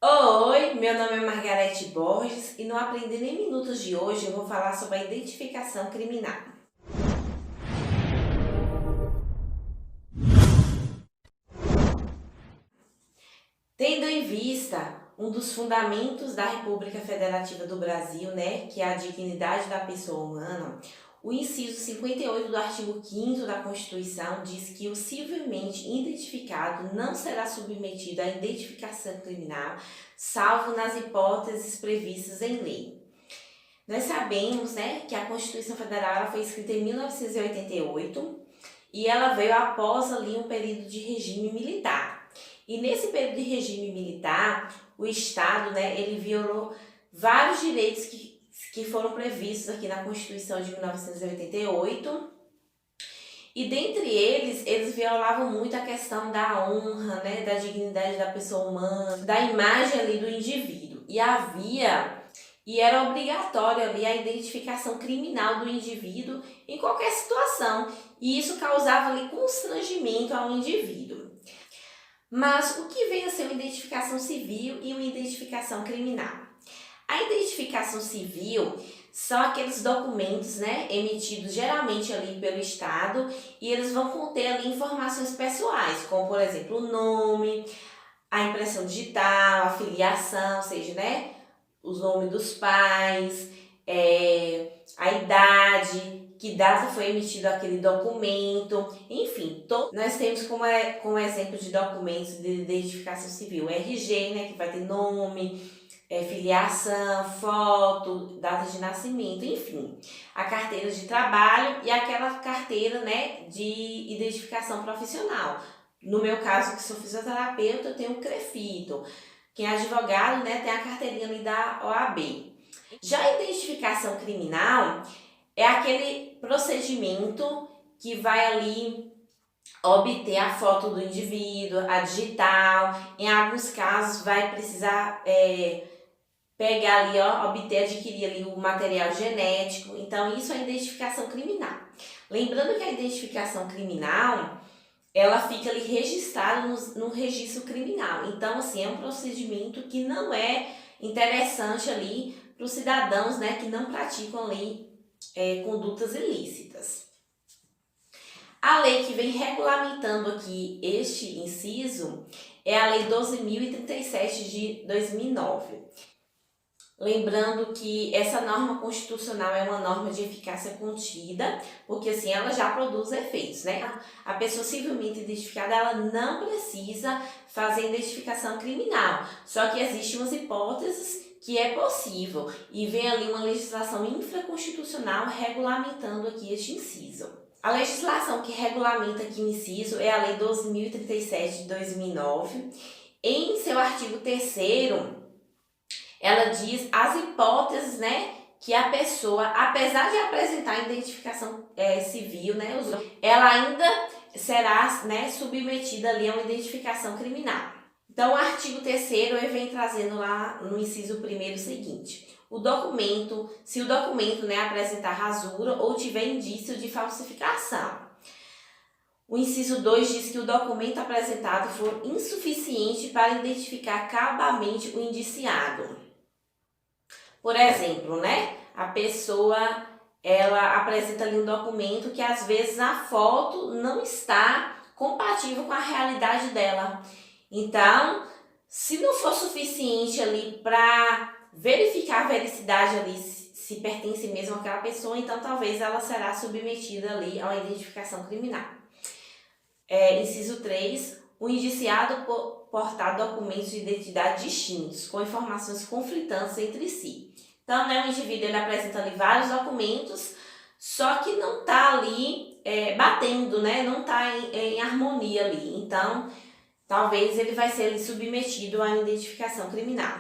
Oi, meu nome é Margarete Borges e no Aprendendo em Minutos de hoje eu vou falar sobre a identificação criminal. Tendo em vista um dos fundamentos da República Federativa do Brasil, que é a dignidade da pessoa humana, o inciso 58 do artigo 5º da Constituição diz que o civilmente identificado não será submetido à identificação criminal, salvo nas hipóteses previstas em lei. Nós sabemos, que a Constituição Federal foi escrita em 1988 e ela veio após ali um período de regime militar. E nesse período de regime militar, o Estado, ele violou vários direitos que foram previstos aqui na Constituição de 1988. E dentre eles violavam muito a questão da honra, da dignidade da pessoa humana, da imagem ali do indivíduo. E era obrigatório ali a identificação criminal do indivíduo em qualquer situação. E isso causava ali constrangimento ao indivíduo. Mas o que vem a ser uma identificação civil e uma identificação criminal? A identificação civil são aqueles documentos, emitidos geralmente ali pelo Estado e eles vão conter ali informações pessoais, como por exemplo o nome, a impressão digital, a filiação, ou seja, os nomes dos pais, a idade, que data foi emitido aquele documento, enfim, nós temos como exemplo de documentos de identificação civil o RG, que vai ter nome, filiação, foto, data de nascimento, enfim, a carteira de trabalho e aquela carteira, de identificação profissional. No meu caso, que sou fisioterapeuta, eu tenho o CREFITO. Quem é advogado, tem a carteirinha ali da OAB. Já a identificação criminal é aquele procedimento que vai ali obter a foto do indivíduo, a digital. Em alguns casos vai precisar pegar ali, adquirir ali o material genético. Então isso é identificação criminal. Lembrando que a identificação criminal, ela fica ali registrada no registro criminal. Então, assim, é um procedimento que não é interessante ali para os cidadãos, que não praticam ali condutas ilícitas. A lei que vem regulamentando aqui este inciso é a Lei 12.037 de 2009. Lembrando que essa norma constitucional é uma norma de eficácia contida, porque assim ela já produz efeitos, A pessoa civilmente identificada, ela não precisa fazer identificação criminal, só que existem umas hipóteses que é possível e vem ali uma legislação infraconstitucional regulamentando aqui este inciso. A legislação que regulamenta aqui o inciso é a Lei 12.037 de 2009. Em seu artigo 3º, ela diz as hipóteses, que a pessoa, apesar de apresentar a identificação civil, ela ainda será, submetida ali a uma identificação criminal. Então, o artigo 3º vem trazendo lá no inciso 1º o seguinte: se o documento apresentar rasura ou tiver indício de falsificação. O inciso 2 diz que o documento apresentado for insuficiente para identificar cabalmente o indiciado. Por exemplo, a pessoa ela apresenta ali um documento que às vezes a foto não está compatível com a realidade dela. Então, se não for suficiente ali para verificar a veracidade ali, se pertence mesmo àquela pessoa, então talvez ela será submetida ali a uma identificação criminal. Inciso 3, o indiciado portar documentos de identidade distintos, com informações conflitantes entre si. Então, o indivíduo ele apresenta ali vários documentos, só que não está ali batendo, não está em harmonia ali. Então, talvez ele vai ser ali submetido a identificação criminal.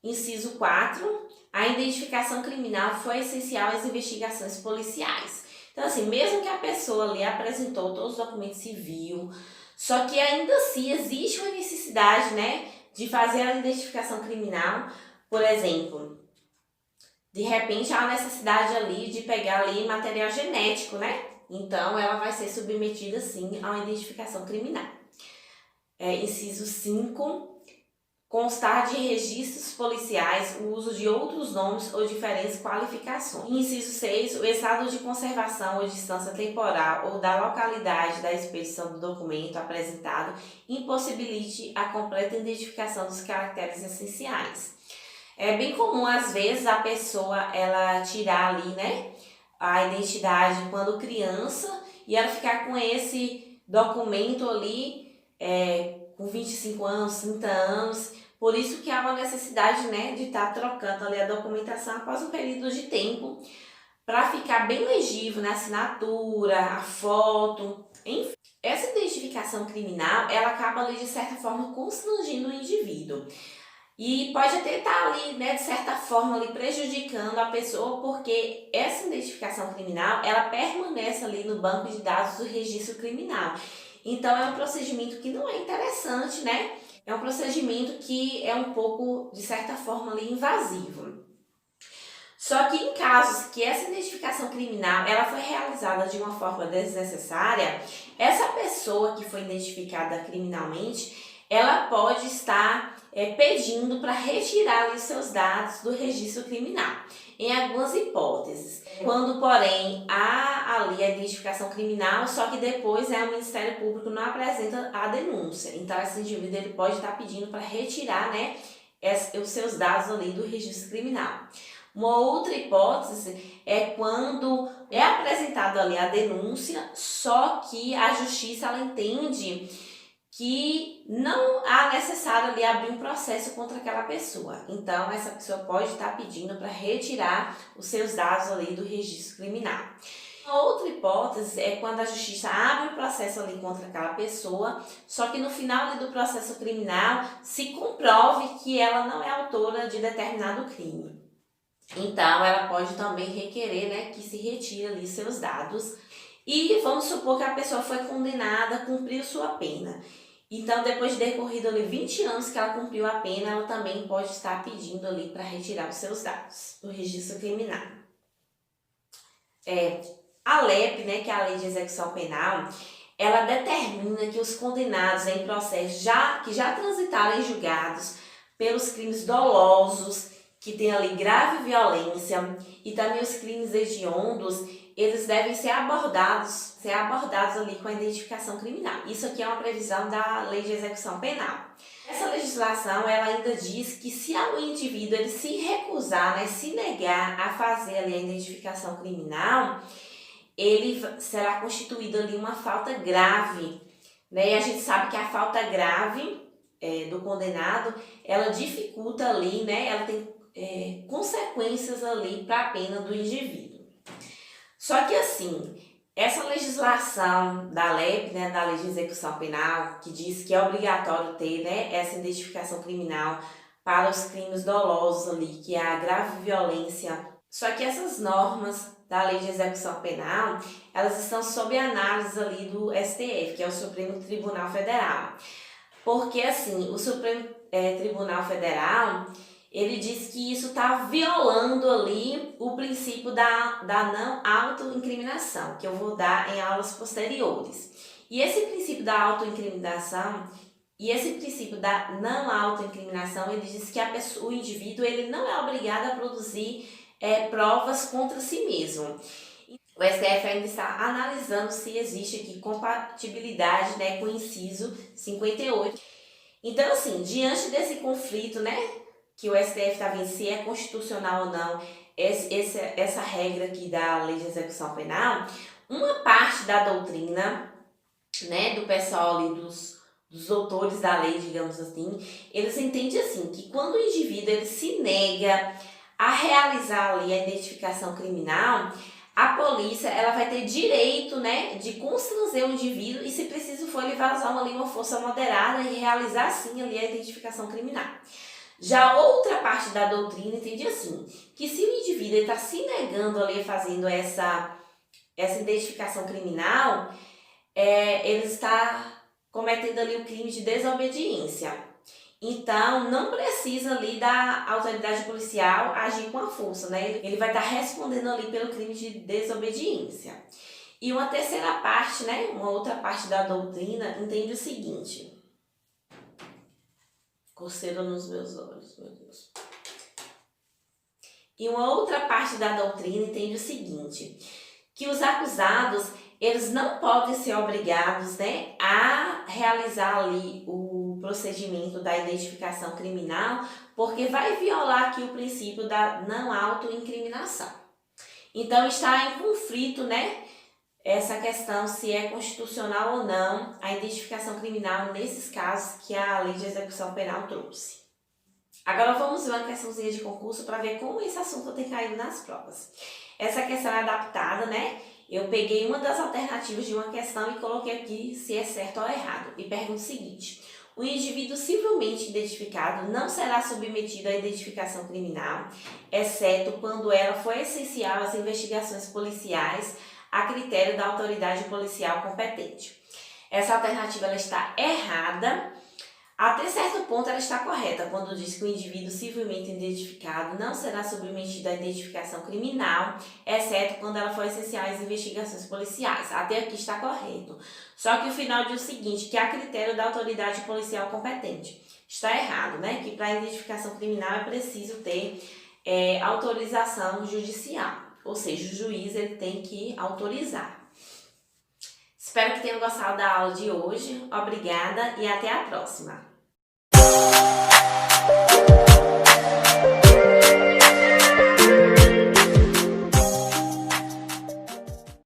Inciso 4, a identificação criminal foi essencial às investigações policiais. Então, assim, mesmo que a pessoa ali apresentou todos os documentos civis, só que ainda assim existe uma necessidade, de fazer a identificação criminal. Por exemplo, de repente há a necessidade ali de pegar ali material genético, Então, ela vai ser submetida, sim, a uma identificação criminal. Inciso 5, constar de registros policiais o uso de outros nomes ou diferentes qualificações. Inciso 6, o estado de conservação ou distância temporal ou da localidade da expedição do documento apresentado impossibilite a completa identificação dos caracteres essenciais. É bem comum, às vezes, a pessoa ela tirar ali, né, a identidade quando criança e ela ficar com esse documento ali com 25 anos, 30 anos. Por isso que há uma necessidade, né, de estar trocando ali a documentação após um período de tempo para ficar bem legível, né, a assinatura, a foto, enfim. Essa identificação criminal, ela acaba ali de certa forma constrangendo o indivíduo. E pode até estar ali, né, de certa forma ali prejudicando a pessoa, porque essa identificação criminal, ela permanece ali no banco de dados do registro criminal. Então é um procedimento que não é interessante, né? É um procedimento que é um pouco, de certa forma, ali invasivo. Só que em casos que essa identificação criminal ela foi realizada de uma forma desnecessária, essa pessoa que foi identificada criminalmente, ela pode estar pedindo para retirar ali os seus dados do registro criminal. Em algumas hipóteses, quando porém há ali a identificação criminal, só que depois o Ministério Público não apresenta a denúncia. Então esse indivíduo ele pode estar pedindo para retirar, né, os seus dados ali do registro criminal. Uma outra hipótese é quando é apresentada ali a denúncia, só que a justiça ela entende que não há necessário ali abrir um processo contra aquela pessoa. Então, essa pessoa pode estar pedindo para retirar os seus dados ali do registro criminal. Uma outra hipótese é quando a justiça abre o processo ali contra aquela pessoa, só que no final ali do processo criminal se comprove que ela não é autora de determinado crime. Então, ela pode também requerer, né, que se retire ali seus dados. E vamos supor que a pessoa foi condenada, cumpriu sua pena. Então, depois de decorrido ali 20 anos que ela cumpriu a pena, ela também pode estar pedindo ali para retirar os seus dados do registro criminal. A LEP, né, que é a Lei de Execução Penal, ela determina que os condenados em processos que já transitaram em julgados pelos crimes dolosos, que tem ali grave violência e também os crimes hediondos, eles devem ser abordados ali com a identificação criminal. Isso aqui é uma previsão da Lei de Execução Penal. Essa legislação, ela ainda diz que se o indivíduo ele se recusar, né, se negar a fazer ali a identificação criminal, ele será constituído ali uma falta grave, né? E a gente sabe que a falta grave do condenado, ela dificulta ali, né? Ela tem consequências ali para a pena do indivíduo. Só que assim, essa legislação da LEP, né, da Lei de Execução Penal, que diz que é obrigatório ter, né, essa identificação criminal para os crimes dolosos ali, que é a grave violência. Só que essas normas da Lei de Execução Penal, elas estão sob análise ali do STF, que é o Supremo Tribunal Federal. Porque assim, o Supremo Tribunal Federal, ele diz que isso está violando ali o princípio da não autoincriminação, que eu vou dar em aulas posteriores. E esse princípio da autoincriminação e esse princípio da não autoincriminação, ele diz que o indivíduo ele não é obrigado a produzir provas contra si mesmo. O STF ainda está analisando se existe aqui compatibilidade, né, com o inciso 58. Então, assim, diante desse conflito, né, que o STF está vendo se é constitucional ou não essa regra aqui da Lei de Execução Penal, uma parte da doutrina, né, do pessoal ali, dos autores da lei, digamos assim, eles entendem assim, que quando o indivíduo ele se nega a realizar ali a identificação criminal, a polícia ela vai ter direito, né, de constranger o indivíduo e, se preciso for, ele vai usar ali uma força moderada e realizar sim ali a identificação criminal. Já outra parte da doutrina entende assim, que se o indivíduo está se negando ali fazendo essa identificação criminal, ele está cometendo ali o crime de desobediência. Então, não precisa ali da autoridade policial agir com a força, né? Ele vai estar respondendo ali pelo crime de desobediência. E uma terceira parte, né? Uma outra parte da doutrina entende o seguinte: coceira nos meus olhos, meu Deus. E uma outra parte da doutrina entende o seguinte, que os acusados, eles não podem ser obrigados, né, a realizar ali o procedimento da identificação criminal, porque vai violar aqui o princípio da não autoincriminação. Então está em conflito, né, essa questão se é constitucional ou não a identificação criminal nesses casos que a Lei de Execução Penal trouxe. Agora vamos ver uma questãozinha de concurso para ver como esse assunto tem caído nas provas. Essa questão é adaptada, né? Eu peguei uma das alternativas de uma questão e coloquei aqui se é certo ou errado. E pergunto o seguinte: o indivíduo civilmente identificado não será submetido à identificação criminal, exceto quando ela for essencial às investigações policiais a critério da autoridade policial competente. Essa alternativa ela está errada. Até certo ponto ela está correta quando diz que o indivíduo civilmente identificado não será submetido à identificação criminal, exceto quando ela for essencial às investigações policiais. Até aqui está correto. Só que o final diz o seguinte, que a critério da autoridade policial competente. Está errado, né? Que para a identificação criminal é preciso ter autorização judicial. Ou seja, o juiz ele tem que autorizar. Espero que tenham gostado da aula de hoje. Obrigada e até a próxima!